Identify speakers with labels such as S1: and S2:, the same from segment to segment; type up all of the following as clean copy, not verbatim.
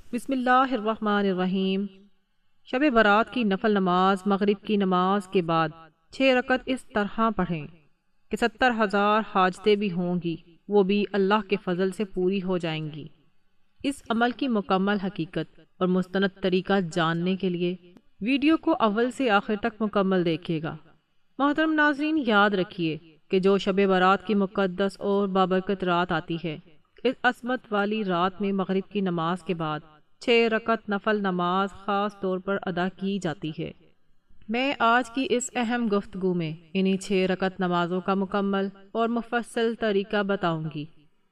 S1: بسم اللہ الرحمن الرحیم۔ شب برات کی نفل نماز مغرب کی نماز کے بعد 6 رکعت اس طرح پڑھیں کہ 70,000 حاجتیں بھی ہوں گی، وہ بھی اللہ کے فضل سے پوری ہو جائیں گی۔ اس عمل کی مکمل حقیقت اور مستند طریقہ جاننے کے لیے ویڈیو کو اول سے آخر تک مکمل دیکھیے گا۔ محترم ناظرین، یاد رکھیے کہ جو شب برات کی مقدس اور بابرکت رات آتی ہے، اس عصمت والی رات میں مغرب کی نماز کے بعد 6 رکعت نفل نماز خاص طور پر ادا کی جاتی ہے۔ میں آج کی اس اہم گفتگو میں انہی 6 رکعت نمازوں کا مکمل اور مفصل طریقہ بتاؤں گی۔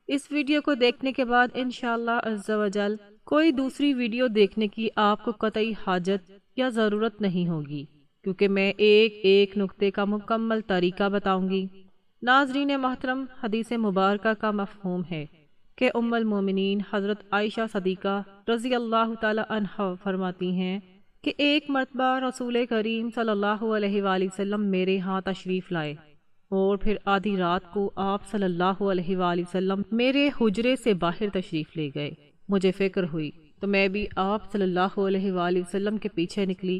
S1: اس ویڈیو کو دیکھنے کے بعد انشاءاللہ عز و جل کوئی دوسری ویڈیو دیکھنے کی آپ کو قطعی حاجت یا ضرورت نہیں ہوگی، کیونکہ میں ایک ایک نقطے کا مکمل طریقہ بتاؤں گی۔ ناظرین محترم، حدیث مبارکہ کا مفہوم ہے کہ ام المومنین حضرت عائشہ صدیقہ رضی اللہ تعالی عنہا فرماتی ہیں کہ ایک مرتبہ رسول کریم صلی اللہ علیہ وآلہ وسلم میرے ہاں تشریف لائے اور پھر آدھی رات کو آپ صلی اللہ علیہ وآلہ وسلم میرے حجرے سے باہر تشریف لے گئے۔ مجھے فکر ہوئی تو میں بھی آپ صلی اللہ علیہ وآلہ وسلم کے پیچھے نکلی،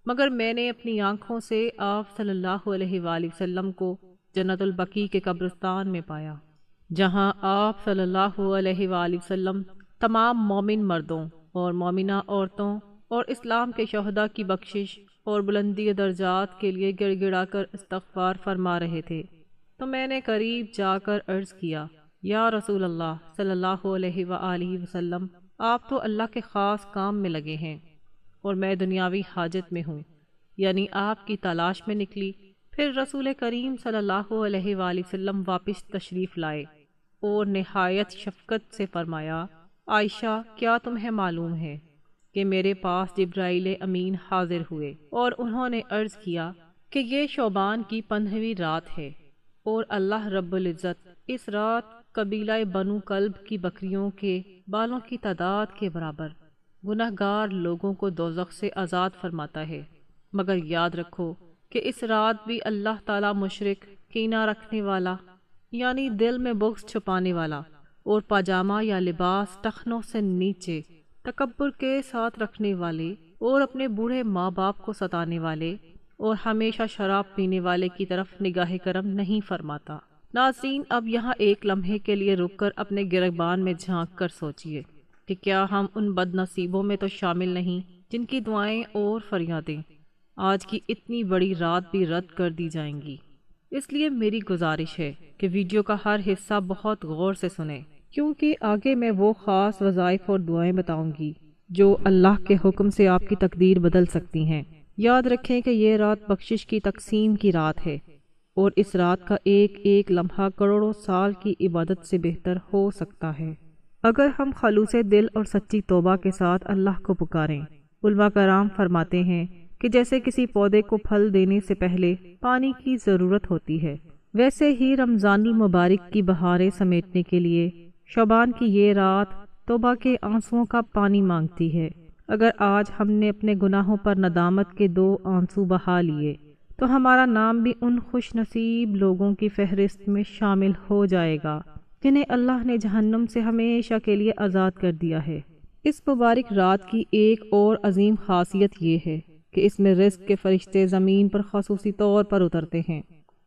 S1: مگر میں نے اپنی آنکھوں سے آپ صلی اللہ علیہ وآلہ وسلم کو جنت البقیع کے قبرستان میں پایا، جہاں آپ صلی اللہ علیہ وآلہ وسلم تمام مومن مردوں اور مومنہ عورتوں اور اسلام کے شہداء کی بخشش اور بلندی درجات کے لیے گڑ گڑا کر استغفار فرما رہے تھے۔ تو میں نے قریب جا کر عرض کیا، یا رسول اللہ صلی اللہ علیہ وآلہ وسلم، آپ تو اللہ کے خاص کام میں لگے ہیں اور میں دنیاوی حاجت میں ہوں، یعنی آپ کی تلاش میں نکلی۔ پھر رسول کریم صلی اللہ علیہ وآلہ وسلم واپس تشریف لائے اور نہایت شفقت سے فرمایا، عائشہ، کیا تمہیں معلوم ہے کہ میرے پاس جبرائیل امین حاضر ہوئے اور انہوں نے عرض کیا کہ یہ شعبان کی 15ویں رات ہے اور اللہ رب العزت اس رات قبیلہ بنو کلب کی بکریوں کے بالوں کی تعداد کے برابر گناہ گار لوگوں کو دوزخ سے آزاد فرماتا ہے، مگر یاد رکھو کہ اس رات بھی اللہ تعالی مشرک، کینہ رکھنے والا یعنی دل میں بغض چھپانے والا اور پاجامہ یا لباس ٹخنوں سے نیچے تکبر کے ساتھ رکھنے والے اور اپنے بوڑھے ماں باپ کو ستانے والے اور ہمیشہ شراب پینے والے کی طرف نگاہ کرم نہیں فرماتا۔ ناظرین، اب یہاں ایک لمحے کے لیے رک کر اپنے گریبان میں جھانک کر سوچئے کہ کیا ہم ان بد نصیبوں میں تو شامل نہیں جن کی دعائیں اور فریادیں آج کی اتنی بڑی رات بھی رد کر دی جائیں گی۔ اس لیے میری گزارش ہے کہ ویڈیو کا ہر حصہ بہت غور سے سنیں، کیونکہ آگے میں وہ خاص وظائف اور دعائیں بتاؤں گی جو اللہ کے حکم سے آپ کی تقدیر بدل سکتی ہیں۔ یاد رکھیں کہ یہ رات بخشش کی تقسیم کی رات ہے اور اس رات کا ایک ایک لمحہ کروڑوں سال کی عبادت سے بہتر ہو سکتا ہے اگر ہم خلوص دل اور سچی توبہ کے ساتھ اللہ کو پکاریں۔ علماء کرام فرماتے ہیں کہ جیسے کسی پودے کو پھل دینے سے پہلے پانی کی ضرورت ہوتی ہے، ویسے ہی رمضانی مبارک کی بہاریں سمیٹنے کے لیے شعبان کی یہ رات توبہ کے آنسوؤں کا پانی مانگتی ہے۔ اگر آج ہم نے اپنے گناہوں پر ندامت کے 2 آنسو بہا لیے تو ہمارا نام بھی ان خوش نصیب لوگوں کی فہرست میں شامل ہو جائے گا جنہیں اللہ نے جہنم سے ہمیشہ کے لیے آزاد کر دیا ہے۔ اس مبارک رات کی ایک اور عظیم خاصیت یہ ہے کہ اس میں رزق کے فرشتے زمین پر خصوصی طور پر اترتے ہیں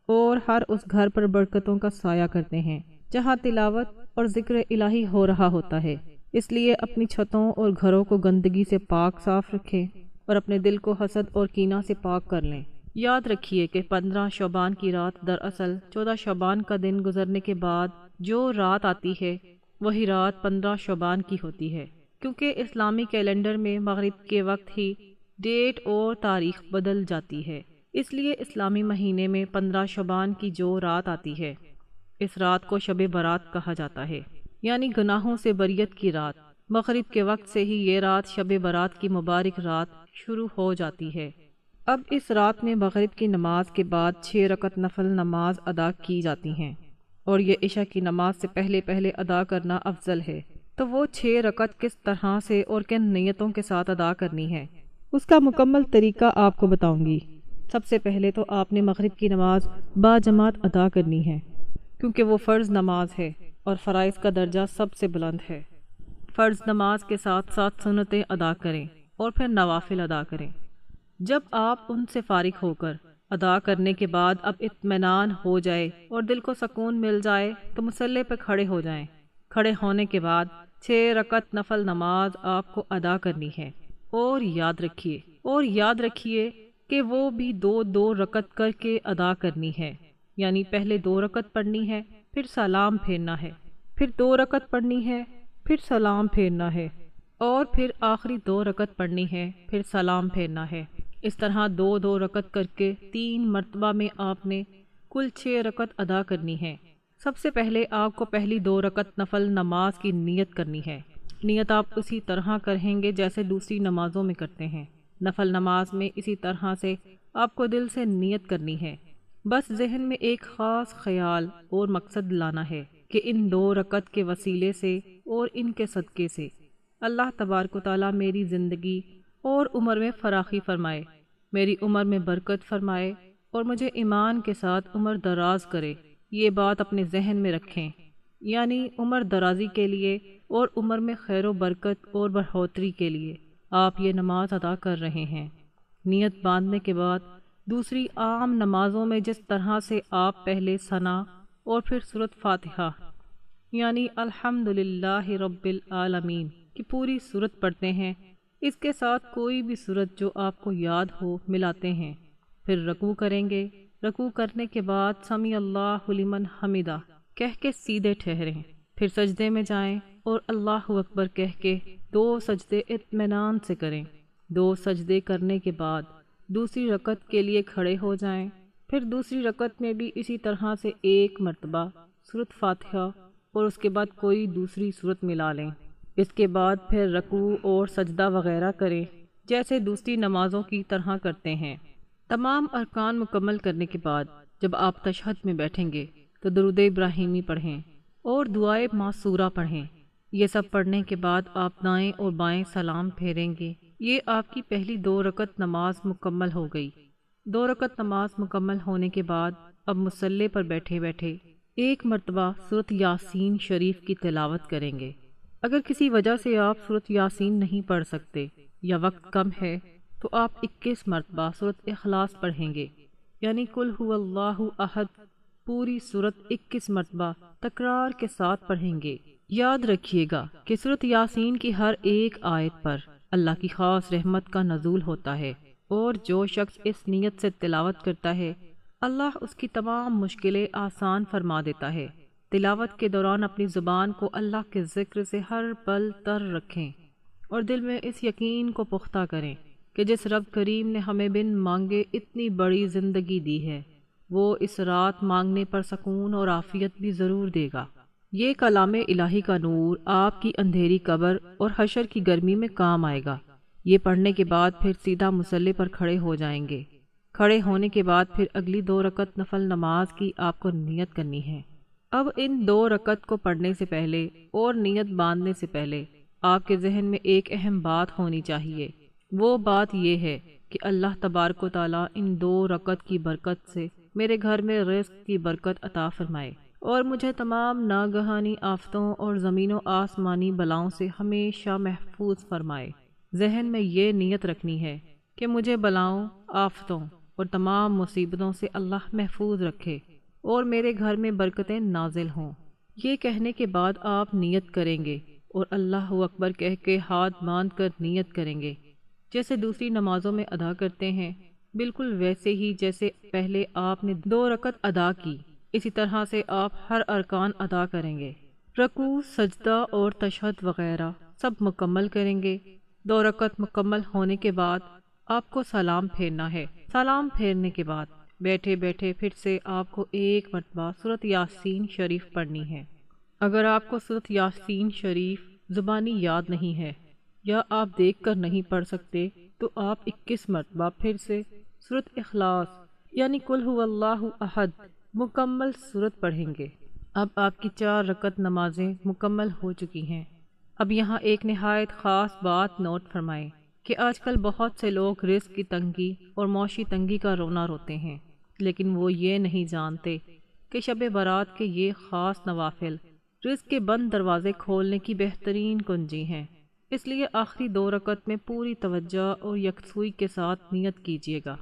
S1: اور ہر اس گھر پر برکتوں کا سایہ کرتے ہیں جہاں تلاوت اور ذکر الہی ہو رہا ہوتا ہے۔ اس لیے اپنی چھتوں اور گھروں کو گندگی سے پاک صاف رکھیں اور اپنے دل کو حسد اور کینہ سے پاک کر لیں۔ یاد رکھیے کہ 15 شعبان کی رات دراصل 14 شعبان کا دن گزرنے کے بعد جو رات آتی ہے وہی رات 15 شعبان کی ہوتی ہے، کیونکہ اسلامی کیلنڈر میں مغرب کے وقت ہی ڈیٹ اور تاریخ بدل جاتی ہے۔ اس لیے اسلامی مہینے میں 15 شعبان کی جو رات آتی ہے، اس رات کو شب برات کہا جاتا ہے، یعنی گناہوں سے بریت کی رات۔ مغرب کے وقت سے ہی یہ رات شب برات کی مبارک رات شروع ہو جاتی ہے۔ اب اس رات میں مغرب کی نماز کے بعد 6 رکعت نفل نماز ادا کی جاتی ہیں اور یہ عشاء کی نماز سے پہلے پہلے ادا کرنا افضل ہے۔ تو وہ 6 رکعت کس طرح سے اور کن نیتوں کے ساتھ ادا کرنی ہے، اس کا مکمل طریقہ آپ کو بتاؤں گی۔ سب سے پہلے تو آپ نے مغرب کی نماز باجماعت ادا کرنی ہے، کیونکہ وہ فرض نماز ہے اور فرائض کا درجہ سب سے بلند ہے۔ فرض نماز کے ساتھ ساتھ سنتیں ادا کریں اور پھر نوافل ادا کریں۔ جب آپ ان سے فارغ ہو کر ادا کرنے کے بعد اب اطمینان ہو جائے اور دل کو سکون مل جائے تو مصلی پہ کھڑے ہو جائیں۔ کھڑے ہونے کے بعد 6 رکعت نفل نماز آپ کو ادا کرنی ہے، اور یاد رکھیے کہ وہ بھی 2 رکعت کر کے ادا کرنی ہے، یعنی پہلے 2 رکعت پڑھنی ہے، پھر سلام پھیرنا ہے، پھر 2 رکعت پڑھنی ہے، پھر سلام پھیرنا ہے، اور پھر آخری 2 رکعت پڑھنی ہے، پھر سلام پھیرنا ہے۔ اس طرح 2 رکعت کر کے 3 مرتبہ میں آپ نے کل 6 رکعت ادا کرنی ہے۔ سب سے پہلے آپ کو پہلی 2 رکعت نفل نماز کی نیت کرنی ہے۔ نیت آپ اسی طرح کریں گے جیسے دوسری نمازوں میں کرتے ہیں۔ نفل نماز میں اسی طرح سے آپ کو دل سے نیت کرنی ہے، بس ذہن میں ایک خاص خیال اور مقصد لانا ہے کہ ان 2 رکعت کے وسیلے سے اور ان کے صدقے سے اللہ تبارک و تعالیٰ میری زندگی اور عمر میں فراخی فرمائے، میری عمر میں برکت فرمائے اور مجھے ایمان کے ساتھ عمر دراز کرے۔ یہ بات اپنے ذہن میں رکھیں، یعنی عمر درازی کے لیے اور عمر میں خیر و برکت اور بڑھوتری کے لیے آپ یہ نماز ادا کر رہے ہیں۔ نیت باندھنے کے بعد دوسری عام نمازوں میں جس طرح سے آپ پہلے ثنا اور پھر سورۃ فاتحہ یعنی الحمدللہ رب العالمین کی پوری سورت پڑھتے ہیں، اس کے ساتھ کوئی بھی سورت جو آپ کو یاد ہو ملاتے ہیں، پھر رکوع کریں گے۔ رکوع کرنے کے بعد سمیع اللہ لمن حمدہ کہہ کے سیدھے ٹھہریں، پھر سجدے میں جائیں اور اللہ اکبر کہہ کے 2 سجدے اطمینان سے کریں۔ 2 سجدے کرنے کے بعد دوسری رکعت کے لیے کھڑے ہو جائیں، پھر دوسری رکعت میں بھی اسی طرح سے 1 مرتبہ سورۃ فاتحہ اور اس کے بعد کوئی دوسری سورت ملا لیں۔ اس کے بعد پھر رکوع اور سجدہ وغیرہ کریں جیسے دوسری نمازوں کی طرح کرتے ہیں۔ تمام ارکان مکمل کرنے کے بعد جب آپ تشہد میں بیٹھیں گے تو درود ابراہیمی پڑھیں اور دعائے معصورہ پڑھیں۔ یہ سب پڑھنے کے بعد آپ دائیں اور بائیں سلام پھیریں گے۔ یہ آپ کی پہلی 2 رکعت نماز مکمل ہو گئی۔ 2 رکعت نماز مکمل ہونے کے بعد اب مصلی پر بیٹھے بیٹھے 1 مرتبہ سورۃ یاسین شریف کی تلاوت کریں گے۔ اگر کسی وجہ سے آپ سورۃ یاسین نہیں پڑھ سکتے یا وقت کم ہے تو آپ 21 مرتبہ سورۃ اخلاص پڑھیں گے، یعنی قل هو اللہ احد پوری سورت 21 مرتبہ تکرار کے ساتھ پڑھیں گے۔ یاد رکھیے گا کہ سورۃ یاسین کی ہر ایک آیت پر اللہ کی خاص رحمت کا نزول ہوتا ہے، اور جو شخص اس نیت سے تلاوت کرتا ہے اللہ اس کی تمام مشکلیں آسان فرما دیتا ہے۔ تلاوت کے دوران اپنی زبان کو اللہ کے ذکر سے ہر پل تر رکھیں اور دل میں اس یقین کو پختہ کریں کہ جس رب کریم نے ہمیں بن مانگے اتنی بڑی زندگی دی ہے، وہ اس رات مانگنے پر سکون اور عافیت بھی ضرور دے گا۔ یہ کلام الہی کا نور آپ کی اندھیری قبر اور حشر کی گرمی میں کام آئے گا۔ یہ پڑھنے کے بعد پھر سیدھا مصلی پر کھڑے ہو جائیں گے۔ کھڑے ہونے کے بعد پھر اگلی 2 رکعت نفل نماز کی آپ کو نیت کرنی ہے۔ اب ان 2 رکعت کو پڑھنے سے پہلے اور نیت باندھنے سے پہلے آپ کے ذہن میں ایک اہم بات ہونی چاہیے۔ وہ بات یہ ہے کہ اللہ تبارک و تعالیٰ ان 2 رکعت کی برکت سے میرے گھر میں رزق کی برکت عطا فرمائے اور مجھے تمام ناگہانی آفتوں اور زمین و آسمانی بلاؤں سے ہمیشہ محفوظ فرمائے۔ ذہن میں یہ نیت رکھنی ہے کہ مجھے بلاؤں، آفتوں اور تمام مصیبتوں سے اللہ محفوظ رکھے اور میرے گھر میں برکتیں نازل ہوں۔ یہ کہنے کے بعد آپ نیت کریں گے اور اللہ اکبر کہہ کے ہاتھ باندھ کر نیت کریں گے جیسے دوسری نمازوں میں ادا کرتے ہیں، بالکل ویسے ہی جیسے پہلے آپ نے 2 رکعت ادا کی، اسی طرح سے آپ ہر ارکان ادا کریں گے۔ رکوع، سجدہ اور تشہد وغیرہ سب مکمل کریں گے۔ 2 رکعت مکمل ہونے کے بعد آپ کو سلام پھیرنا ہے۔ سلام پھیرنے کے بعد بیٹھے بیٹھے پھر سے آپ کو 1 مرتبہ سورۃ یاسین شریف پڑھنی ہے۔ اگر آپ کو سورۃ یاسین شریف زبانی یاد نہیں ہے یا آپ دیکھ کر نہیں پڑھ سکتے تو آپ 21 مرتبہ پھر سے سورۃ اخلاص یعنی قل هو اللہ احد مکمل سورت پڑھیں گے۔ اب آپ کی 4 رکعت نمازیں مکمل ہو چکی ہیں۔ اب یہاں ایک نہایت خاص بات نوٹ فرمائیں کہ آج کل بہت سے لوگ رزق کی تنگی اور معاشی تنگی کا رونا روتے ہیں، لیکن وہ یہ نہیں جانتے کہ شب برات کے یہ خاص نوافل رزق کے بند دروازے کھولنے کی بہترین کنجی ہیں، اس لیے آخری 2 رکعت میں پوری توجہ اور یکسوئی کے ساتھ نیت کیجیے گا،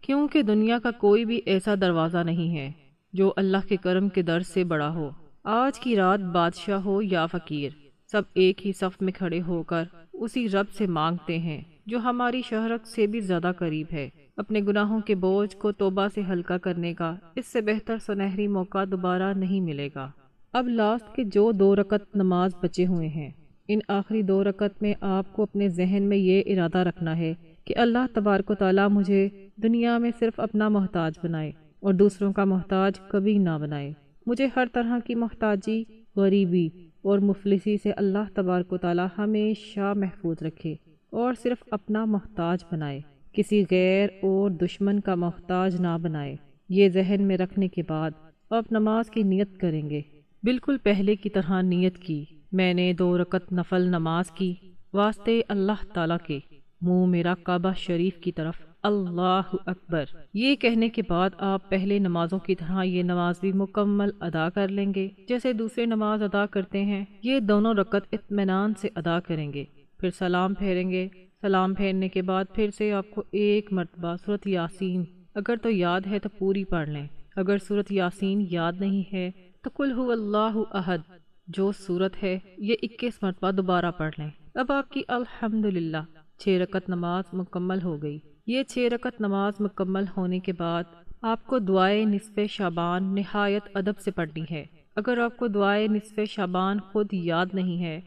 S1: کیونکہ دنیا کا کوئی بھی ایسا دروازہ نہیں ہے جو اللہ کے کرم کے در سے بڑا ہو۔ آج کی رات بادشاہ ہو یا فقیر، سب ایک ہی صف میں کھڑے ہو کر اسی رب سے مانگتے ہیں جو ہماری شہرت سے بھی زیادہ قریب ہے۔ اپنے گناہوں کے بوجھ کو توبہ سے ہلکا کرنے کا اس سے بہتر سنہری موقع دوبارہ نہیں ملے گا۔ اب لاسٹ کے جو 2 رکعت نماز بچے ہوئے ہیں، ان آخری 2 رکعت میں آپ کو اپنے ذہن میں یہ ارادہ رکھنا ہے کہ اللہ تبارک و تعالیٰ مجھے دنیا میں صرف اپنا محتاج بنائے اور دوسروں کا محتاج کبھی نہ بنائے۔ مجھے ہر طرح کی محتاجی، غریبی اور مفلسی سے اللہ تبارک و تعالیٰ ہمیشہ محفوظ رکھے اور صرف اپنا محتاج بنائے، کسی غیر اور دشمن کا محتاج نہ بنائے۔ یہ ذہن میں رکھنے کے بعد آپ نماز کی نیت کریں گے، بالکل پہلے کی طرح نیت کی، میں نے 2 رکعت نفل نماز کی واسطے اللہ تعالیٰ کے، منہ میرا کعبہ شریف کی طرف، اللہ اکبر۔ یہ کہنے کے بعد آپ پہلے نمازوں کی طرح یہ نماز بھی مکمل ادا کر لیں گے جیسے دوسرے نماز ادا کرتے ہیں۔ یہ دونوں رکعت اطمینان سے ادا کریں گے، پھر سلام پھیریں گے۔ سلام پھیرنے کے بعد پھر سے آپ کو 1 مرتبہ سورۃ یاسین اگر تو یاد ہے تو پوری پڑھ لیں، اگر سورۃ یاسین یاد نہیں ہے تو قل هو اللہ احد جو سورت ہے یہ 21 مرتبہ دوبارہ پڑھ لیں۔ اب آپ کی الحمدللہ 6 رکعت نماز مکمل ہو گئی۔ یہ 6 رکعت نماز مکمل ہونے کے بعد آپ کو دعائے نصف شعبان نہایت ادب سے پڑھنی ہے۔ اگر آپ کو دعائے نصف شعبان خود یاد نہیں ہے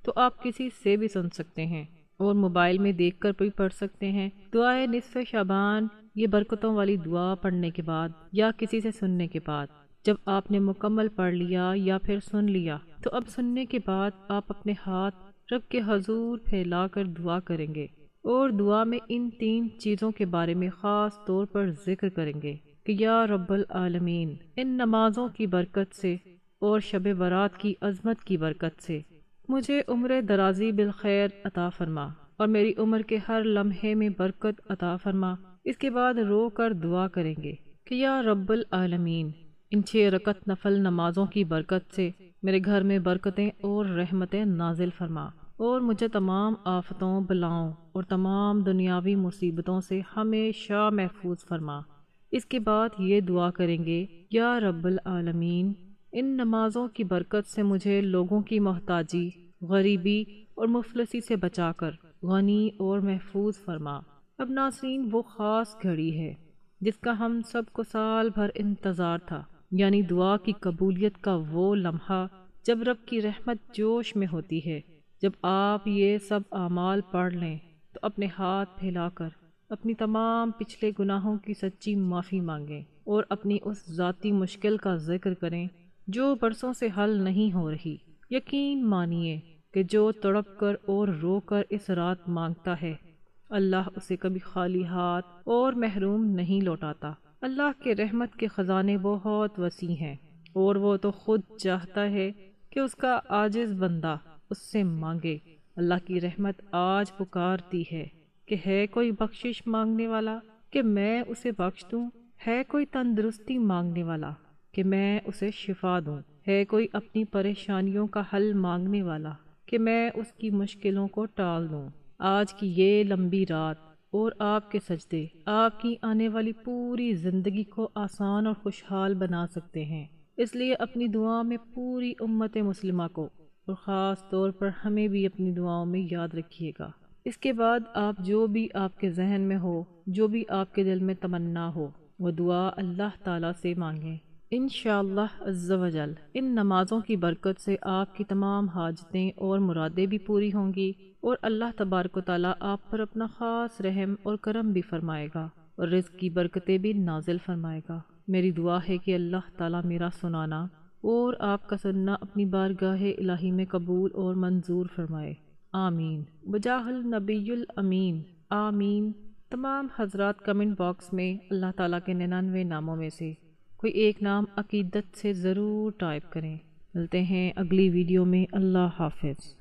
S1: تو آپ کسی سے بھی سن سکتے ہیں اور موبائل میں دیکھ کر بھی پڑھ سکتے ہیں۔ دعائے نصف شعبان یہ برکتوں والی دعا پڑھنے کے بعد یا کسی سے سننے کے بعد جب آپ نے مکمل پڑھ لیا یا پھر سن لیا تو اب سننے کے بعد آپ اپنے ہاتھ رب کے حضور پھیلا کر دعا کریں گے اور دعا میں ان 3 چیزوں کے بارے میں خاص طور پر ذکر کریں گے کہ یا رب العالمین، ان نمازوں کی برکت سے اور شب برات کی عظمت کی برکت سے مجھے عمر درازی بالخیر عطا فرما اور میری عمر کے ہر لمحے میں برکت عطا فرما۔ اس کے بعد رو کر دعا کریں گے کہ یا رب العالمین، ان 6 رکعت نفل نمازوں کی برکت سے میرے گھر میں برکتیں اور رحمتیں نازل فرما اور مجھے تمام آفتوں، بلاؤں اور تمام دنیاوی مصیبتوں سے ہمیشہ محفوظ فرما۔ اس کے بعد یہ دعا کریں گے یا رب العالمین، ان نمازوں کی برکت سے مجھے لوگوں کی محتاجی، غریبی اور مفلسی سے بچا کر غنی اور محفوظ فرما۔ اب ناظرین، وہ خاص گھڑی ہے جس کا ہم سب کو سال بھر انتظار تھا، یعنی دعا کی قبولیت کا وہ لمحہ جب رب کی رحمت جوش میں ہوتی ہے۔ جب آپ یہ سب اعمال پڑھ لیں تو اپنے ہاتھ پھیلا کر اپنی تمام پچھلے گناہوں کی سچی معافی مانگیں اور اپنی اس ذاتی مشکل کا ذکر کریں جو برسوں سے حل نہیں ہو رہی۔ یقین مانیے کہ جو تڑپ کر اور رو کر اس رات مانگتا ہے، اللہ اسے کبھی خالی ہاتھ اور محروم نہیں لوٹاتا۔ اللہ کے رحمت کے خزانے بہت وسیع ہیں اور وہ تو خود چاہتا ہے کہ اس کا عاجز بندہ اس سے مانگے۔ اللہ کی رحمت آج پکارتی ہے کہ ہے کوئی بخشش مانگنے والا کہ میں اسے بخش دوں، ہے کوئی تندرستی مانگنے والا کہ میں اسے شفا دوں، ہے کوئی اپنی پریشانیوں کا حل مانگنے والا کہ میں اس کی مشکلوں کو ٹال دوں۔ آج کی یہ لمبی رات اور آپ کے سجدے آپ کی آنے والی پوری زندگی کو آسان اور خوشحال بنا سکتے ہیں، اس لیے اپنی دعا میں پوری امت مسلمہ کو اور خاص طور پر ہمیں بھی اپنی دعاؤں میں یاد رکھیے گا۔ اس کے بعد آپ جو بھی آپ کے ذہن میں ہو، جو بھی آپ کے دل میں تمنا ہو، وہ دعا اللہ تعالیٰ سے مانگیں۔ انشاءاللہ عز و جل ان نمازوں کی برکت سے آپ کی تمام حاجتیں اور مرادیں بھی پوری ہوں گی اور اللہ تبارک و تعالیٰ آپ پر اپنا خاص رحم اور کرم بھی فرمائے گا اور رزق کی برکتیں بھی نازل فرمائے گا۔ میری دعا ہے کہ اللہ تعالیٰ میرا سنانا اور آپ کا سننا اپنی بارگاہ الہی میں قبول اور منظور فرمائے، آمین بجاہ النبی الامین، آمین۔ تمام حضرات کمنٹ باکس میں اللہ تعالیٰ کے 99 ناموں میں سے کوئی ایک نام عقیدت سے ضرور ٹائپ کریں۔ ملتے ہیں اگلی ویڈیو میں، اللہ حافظ۔